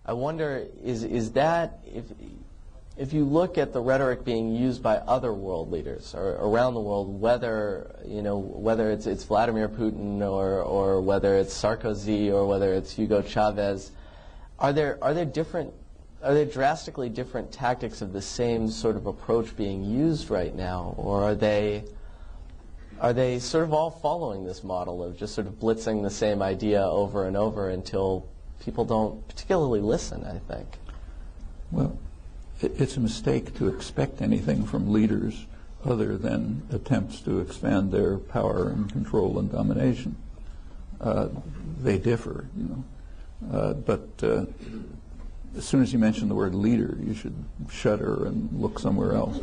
I wonder, is that, if you look at the rhetoric being used by other world leaders or around the world, whether it's Vladimir Putin or whether it's Sarkozy or whether it's Hugo Chavez, are there drastically different tactics of the same sort of approach being used right now, or are they sort of all following this model of just sort of blitzing the same idea over and over until people don't particularly listen, I think? Well, it's a mistake to expect anything from leaders other than attempts to expand their power and control and domination. They differ, but as soon as you mention the word leader, you should shudder and look somewhere else.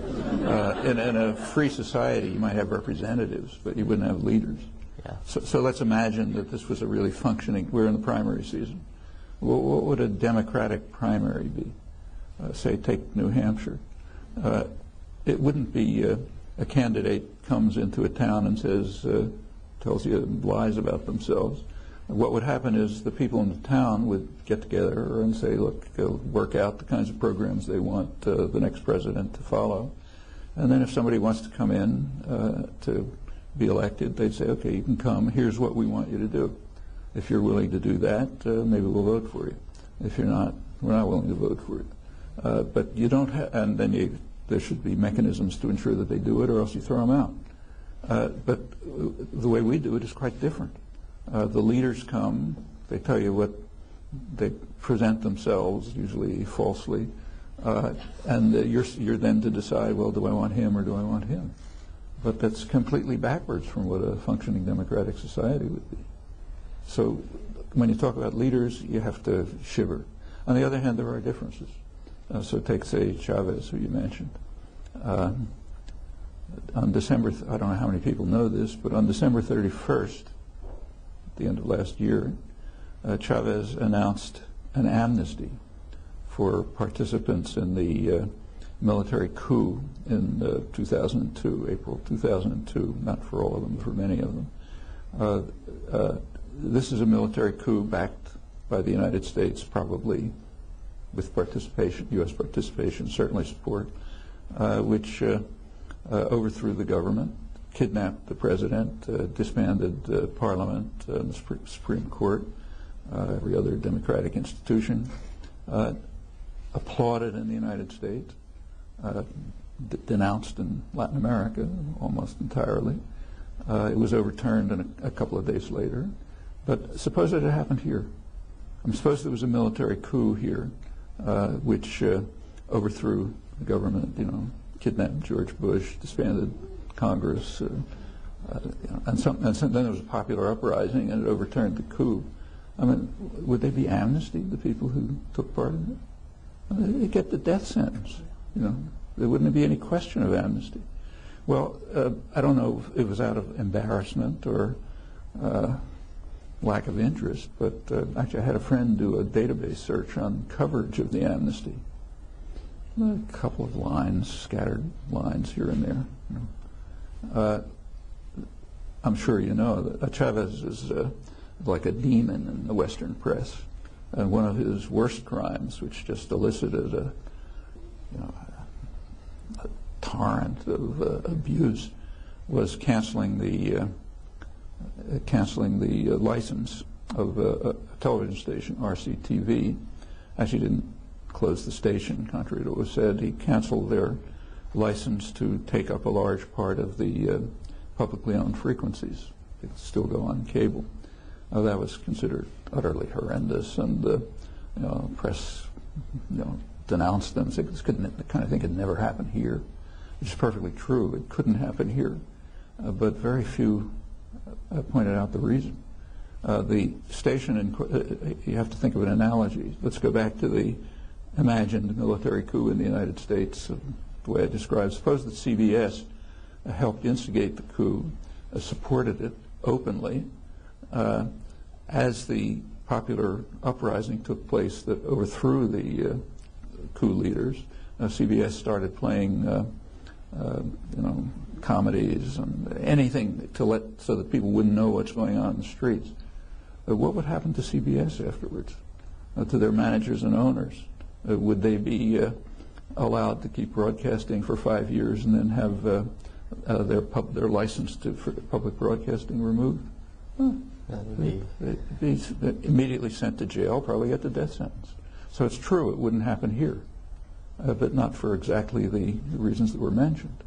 In a free society, you might have representatives, but you wouldn't have leaders. Yeah. So let's imagine that this was a really functioning, we're in the primary season. What would a Democratic primary be? Say, take New Hampshire. It wouldn't be a candidate comes into a town and says, tells you lies about themselves. What would happen is the people in the town would get together and say, look, they'll work out the kinds of programs they want the next president to follow. And then if somebody wants to come in to be elected, they'd say, okay, you can come. Here's what we want you to do. If you're willing to do that, maybe we'll vote for you. If you're not, we're not willing to vote for you. But you don't have, and then there should be mechanisms to ensure that they do it, or else you throw them out. But the way we do it is quite different. The leaders come, they tell you what, they present themselves, usually falsely, and you're then to decide, well, do I want him or do I want him? But that's completely backwards from what a functioning democratic society would be. So when you talk about leaders, you have to shiver. On the other hand, there are differences. So take, say, Chávez, who you mentioned. On December, I don't know how many people know this, but on December 31st, at the end of last year, Chávez announced an amnesty for participants in the military coup in 2002, April 2002, not for all of them, for many of them. This is a military coup backed by the United States, probably with participation, U.S. participation, certainly support, which overthrew the government, kidnapped the president, disbanded Parliament, the Supreme Court, every other democratic institution, applauded in the United States, denounced in Latin America almost entirely. It was overturned a couple of days later. But suppose it had happened here. Suppose there was a military coup here, which overthrew the government, kidnapped George Bush, disbanded Congress, and then there was a popular uprising and it overturned the coup. I mean, would they be amnestied, the people who took part in it? I mean, they'd get the death sentence. There wouldn't be any question of amnesty. Well, I don't know if it was out of embarrassment or lack of interest, but actually I had a friend do a database search on coverage of the amnesty. A couple of lines, scattered lines here and there. I'm sure you know that Chavez is like a demon in the Western press, and one of his worst crimes, which just elicited a torrent of abuse, was canceling the license of a television station, RCTV. Actually didn't close the station, contrary to what was said. He canceled their license to take up a large part of the publicly owned frequencies. They could still go on cable. That was considered utterly horrendous, and the press denounced them. Said this kind of thing could never happen here. Which is perfectly true. It couldn't happen here. But very few pointed out the reason. The station, you have to think of an analogy. Let's go back to the imagined military coup in the United States, the way I described. Suppose that CBS helped instigate the coup, supported it openly. As the popular uprising took place that overthrew the coup leaders, CBS started playing comedies and anything so that people wouldn't know what's going on in the streets. What would happen to CBS afterwards? to their managers and owners? Would they be allowed to keep broadcasting for 5 years and then have their license for public broadcasting removed? They'd be immediately sent to jail, probably get the death sentence. So it's true it wouldn't happen here, but not for exactly the reasons that were mentioned.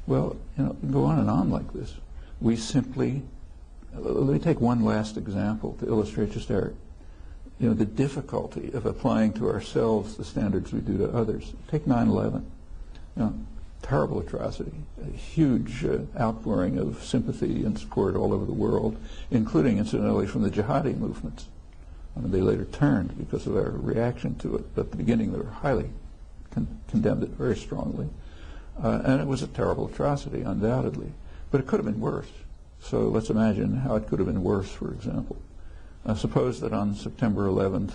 Well, go on and on like this. We simply, let me take one last example to illustrate just the difficulty of applying to ourselves the standards we do to others. Take 9/11. Terrible atrocity, a huge outpouring of sympathy and support all over the world, including, incidentally, from the jihadi movements. I mean, they later turned because of our reaction to it, but at the beginning they were highly condemned it very strongly. And it was a terrible atrocity, undoubtedly. But it could have been worse. So let's imagine how it could have been worse, for example. Suppose that on September 11th,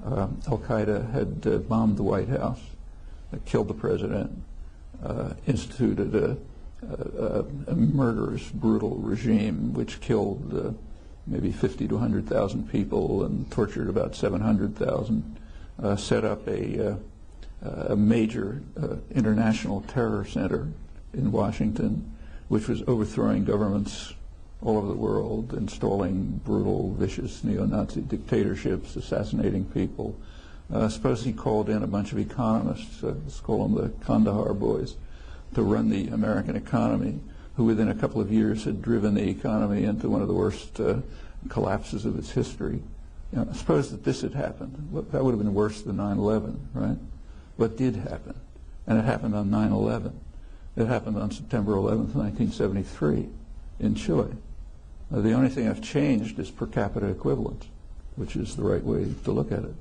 Al-Qaeda had bombed the White House, killed the president, instituted a murderous, brutal regime which killed maybe 50 to 100,000 people and tortured about 700,000, set up a major international terror center in Washington, which was overthrowing governments all over the world, installing brutal, vicious neo-Nazi dictatorships, assassinating people. Suppose he called in a bunch of economists, let's call them the Kandahar boys, to run the American economy, who within a couple of years had driven the economy into one of the worst collapses of its history. Suppose that this had happened. That would have been worse than 9/11, right? What did happen? And it happened on 9/11. It happened on September 11th, 1973 in Chile. The only thing I've changed is per capita equivalence, which is the right way to look at it.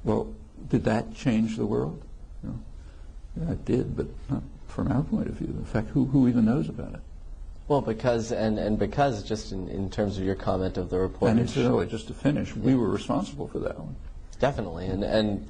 Well, did that change the world? Yeah, it did, but not from our point of view. In fact, who even knows about it? Well, because just in terms of your comment of the report. And incidentally, just to finish, we were responsible for that one. Definitely, and